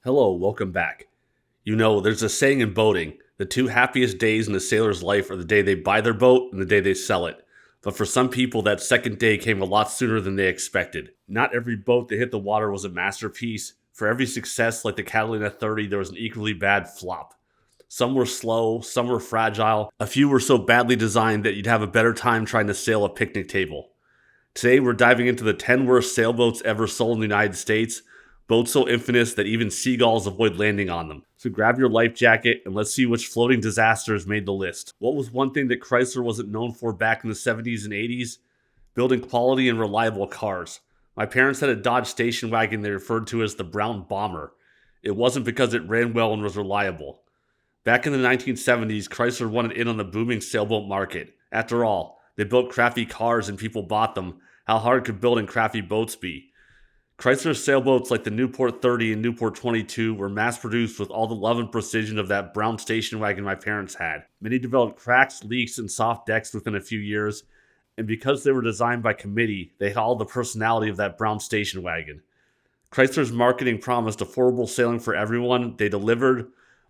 Hello, welcome back. You know, there's a saying in boating, the two happiest days in a sailor's life are the day they buy their boat and the day they sell it. But for some people, that second day came a lot sooner than they expected. Not every boat that hit the water was a masterpiece. For every success, like the Catalina 30, there was an equally bad flop. Some were slow, some were fragile, a few were so badly designed that you'd have a better time trying to sail a picnic table. Today, we're diving into the 10 worst sailboats ever sold in the United States, boats so infamous that even seagulls avoid landing on them. So grab your life jacket and let's see which floating disasters made the list. What was one thing that Chrysler wasn't known for back in the 70s and 80s? Building quality and reliable cars. My parents had a Dodge station wagon they referred to as the Brown Bomber. It wasn't because it ran well and was reliable. Back in the 1970s, Chrysler wanted in on the booming sailboat market. After all, they built crappy cars and people bought them. How hard could building crappy boats be? Chrysler sailboats like the Newport 30 and Newport 22 were mass-produced with all the love and precision of that brown station wagon my parents had. Many developed cracks, leaks, and soft decks within a few years, and because they were designed by committee, they had all the personality of that brown station wagon. Chrysler's marketing promised affordable sailing for everyone. They delivered,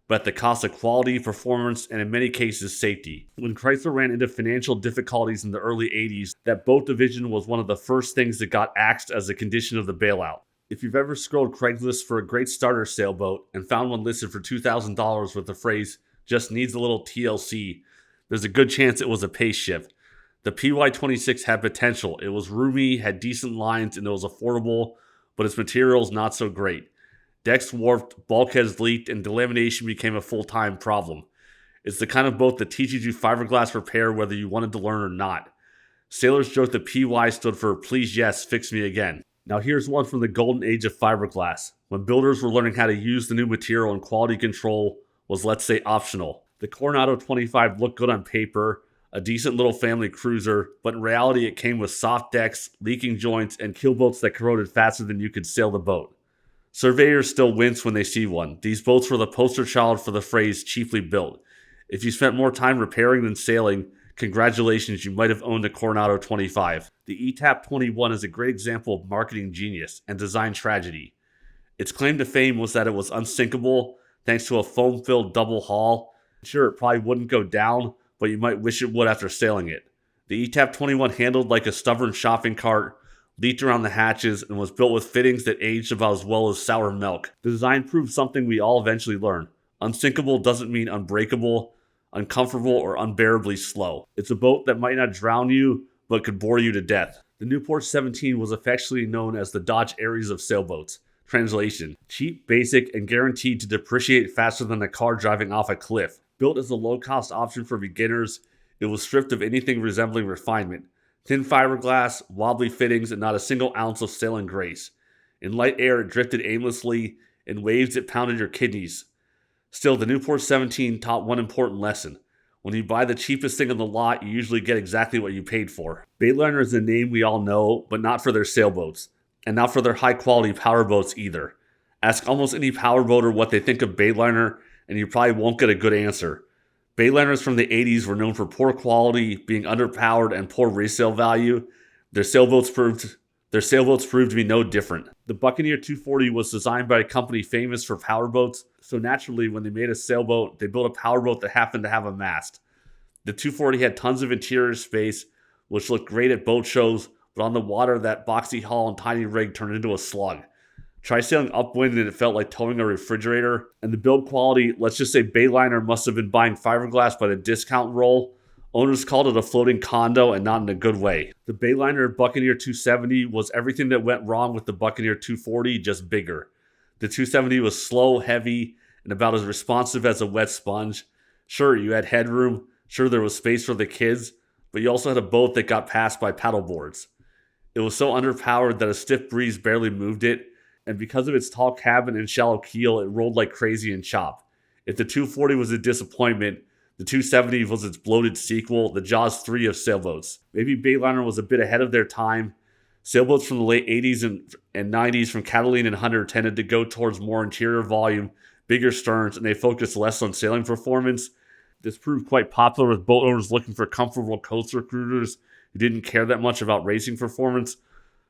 but at the cost of quality, performance, and in many cases, safety. When Chrysler ran into financial difficulties in the early 80s, that boat division was one of the first things that got axed as a condition of the bailout. If you've ever scrolled Craigslist for a great starter sailboat and found one listed for $2,000 with the phrase, "just needs a little TLC," there's a good chance it was a Paceship. The PY26 had potential. It was roomy, had decent lines, and it was affordable, but its materials not so great. Decks warped, bulkheads leaked, and delamination became a full-time problem. It's the kind of boat that teaches you fiberglass repair whether you wanted to learn or not. Sailors joked that PY stood for "please yes, fix me again." Now here's one from the golden age of fiberglass, when builders were learning how to use the new material and quality control was, let's say, optional. The Coronado 25 looked good on paper, a decent little family cruiser, but in reality it came with soft decks, leaking joints, and keelboats that corroded faster than you could sail the boat. Surveyors still wince when they see one. These boats were the poster child for the phrase cheaply built. If you spent more time repairing than sailing, congratulations, you might have owned a Coronado 25. The Etap 21 is a great example of marketing genius and design tragedy. Its claim to fame was that it was unsinkable thanks to a foam-filled double hull. Sure, it probably wouldn't go down, but you might wish it would after sailing it. The Etap 21 handled like a stubborn shopping cart, leaked around the hatches, and was built with fittings that aged about as well as sour milk. The design proved something we all eventually learn. Unsinkable doesn't mean unbreakable, uncomfortable, or unbearably slow. It's a boat that might not drown you, but could bore you to death. The Newport 17 was affectionately known as the Dodge Aries of sailboats. Translation: cheap, basic, and guaranteed to depreciate faster than a car driving off a cliff. Built as a low-cost option for beginners, it was stripped of anything resembling refinement. Thin fiberglass, wobbly fittings, and not a single ounce of sailing grace. In light air, it drifted aimlessly. In waves, it pounded your kidneys. Still, the Newport 17 taught one important lesson. When you buy the cheapest thing on the lot, you usually get exactly what you paid for. Bayliner is a name we all know, but not for their sailboats. And not for their high-quality powerboats either. Ask almost any powerboater what they think of Bayliner, and you probably won't get a good answer. Bayliners from the 80s were known for poor quality, being underpowered, and poor resale value. Their sailboats proved to be no different. The Buccaneer 240 was designed by a company famous for powerboats, so naturally when they made a sailboat, they built a powerboat that happened to have a mast. The 240 had tons of interior space, which looked great at boat shows, but on the water that boxy hull and tiny rig turned into a slug. Try sailing upwind and it felt like towing a refrigerator. And the build quality, let's just say Bayliner must have been buying fiberglass by the discount roll. Owners called it a floating condo and not in a good way. The Bayliner Buccaneer 270 was everything that went wrong with the Buccaneer 240, just bigger. The 270 was slow, heavy, and about as responsive as a wet sponge. Sure, you had headroom. Sure, there was space for the kids. But you also had a boat that got passed by paddleboards. It was so underpowered that a stiff breeze barely moved it. And because of its tall cabin and shallow keel, it rolled like crazy in chop. If the 240 was a disappointment, the 270 was its bloated sequel, the Jaws 3 of sailboats. Maybe Bayliner was a bit ahead of their time. Sailboats from the late 80s and 90s from Catalina and Hunter tended to go towards more interior volume, bigger sterns, and they focused less on sailing performance. This proved quite popular with boat owners looking for comfortable coastal cruisers who didn't care that much about racing performance.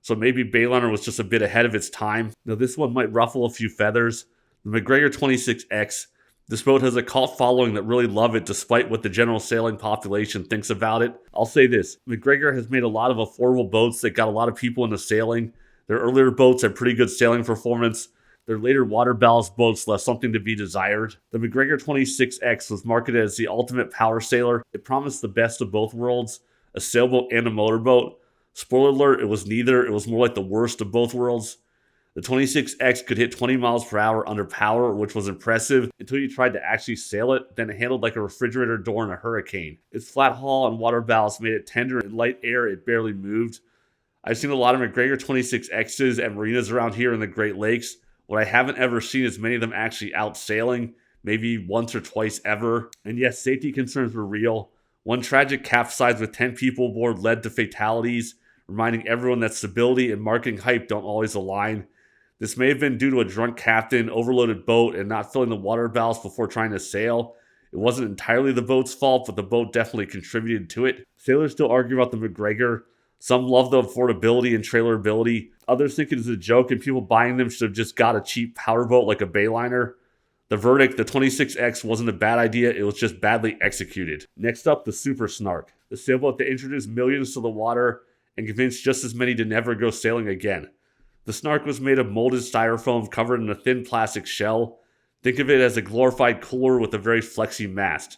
So maybe Bayliner was just a bit ahead of its time. Now this one might ruffle a few feathers. The MacGregor 26X. This boat has a cult following that really love it despite what the general sailing population thinks about it. I'll say this, MacGregor has made a lot of affordable boats that got a lot of people into sailing. Their earlier boats had pretty good sailing performance. Their later water ballast boats left something to be desired. The MacGregor 26X was marketed as the ultimate power sailor. It promised the best of both worlds, a sailboat and a motorboat. Spoiler alert, it was neither. It was more like the worst of both worlds. The 26X could hit 20 miles per hour under power, which was impressive until you tried to actually sail it. Then it handled like a refrigerator door in a hurricane. Its flat hull and water ballast made it tender. In light air, it barely moved. I've seen a lot of MacGregor 26Xs at marinas around here in the Great Lakes. What I haven't ever seen is many of them actually out sailing, maybe once or twice ever. And yes, safety concerns were real. One tragic capsize with 10 people aboard led to fatalities, reminding everyone that stability and marketing hype don't always align. This may have been due to a drunk captain, overloaded boat, and not filling the water ballast before trying to sail. It wasn't entirely the boat's fault, but the boat definitely contributed to it. Sailors still argue about the MacGregor. Some love the affordability and trailerability. Others think it is a joke and people buying them should have just got a cheap powerboat like a Bayliner. The verdict, the 26X wasn't a bad idea, it was just badly executed. Next up, the Super Snark. The sailboat that introduced millions to the water and convinced just as many to never go sailing again. The Snark was made of molded styrofoam covered in a thin plastic shell. Think of it as a glorified cooler with a very flexy mast.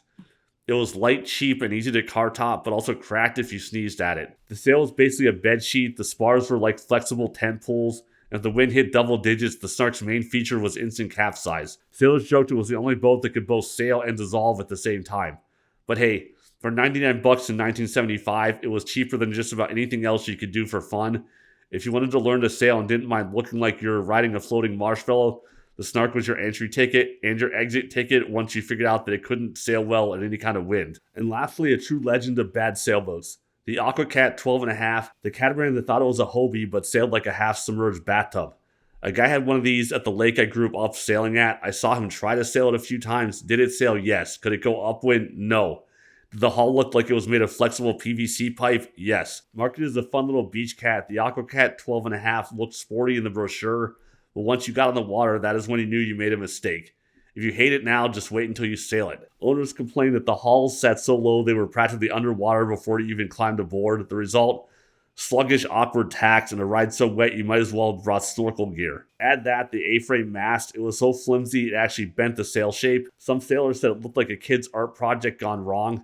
It was light, cheap, and easy to car top, but also cracked if you sneezed at it. The sail was basically a bed sheet, the spars were like flexible tent poles, and if the wind hit double digits, the Snark's main feature was instant capsize. Sailors joked it was the only boat that could both sail and dissolve at the same time. But hey, for $99 in 1975, it was cheaper than just about anything else you could do for fun. If you wanted to learn to sail and didn't mind looking like you're riding a floating marshmallow, the Snark was your entry ticket and your exit ticket once you figured out that it couldn't sail well in any kind of wind. And lastly, a true legend of bad sailboats. The AquaCat 12.5, the catamaran that thought it was a Hobie but sailed like a half-submerged bathtub. A guy had one of these at the lake I grew up sailing at. I saw him try to sail it a few times. Did it sail? Yes. Could it go upwind? No. Did the hull look like it was made of flexible PVC pipe? Yes. Marketed as a fun little beach cat, the AquaCat 12.5 looked sporty in the brochure, but once you got on the water, that is when you knew you made a mistake. If you hate it now, just wait until you sail it. Owners complained that the hulls sat so low they were practically underwater before you even climbed aboard. The result? Sluggish, awkward tacks and a ride so wet you might as well have brought snorkel gear. Add that, the A-frame mast, it was so flimsy it actually bent the sail shape. Some sailors said it looked like a kid's art project gone wrong.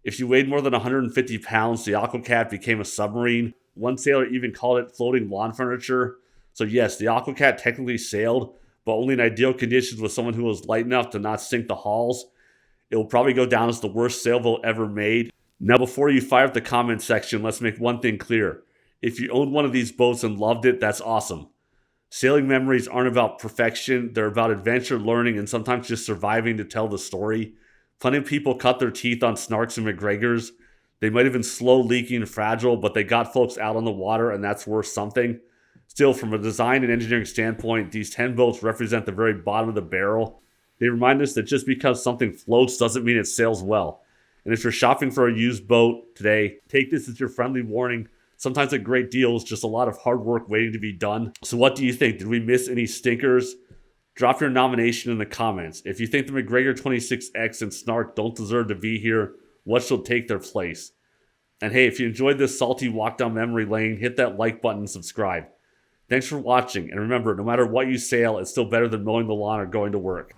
If you weighed more than 150 pounds, the AquaCat became a submarine. One sailor even called it floating lawn furniture. So yes, the AquaCat technically sailed, but only in ideal conditions with someone who was light enough to not sink the hulls. It will probably go down as the worst sailboat ever made. Now before you fire up the comment section, let's make one thing clear. If you owned one of these boats and loved it, that's awesome. Sailing memories aren't about perfection, they're about adventure, learning, and sometimes just surviving to tell the story. Plenty of people cut their teeth on Snarks and MacGregors. They might have been slow, leaky, and fragile, but they got folks out on the water, and that's worth something. Still, from a design and engineering standpoint, these 10 boats represent the very bottom of the barrel. They remind us that just because something floats doesn't mean it sails well. And if you're shopping for a used boat today, take this as your friendly warning. Sometimes a great deal is just a lot of hard work waiting to be done. So what do you think? Did we miss any stinkers? Drop your nomination in the comments. If you think the MacGregor 26X and Snark don't deserve to be here, what shall take their place? And hey, if you enjoyed this salty walk down memory lane, hit that like button and subscribe. Thanks for watching, and remember, no matter what you sail, it's still better than mowing the lawn or going to work.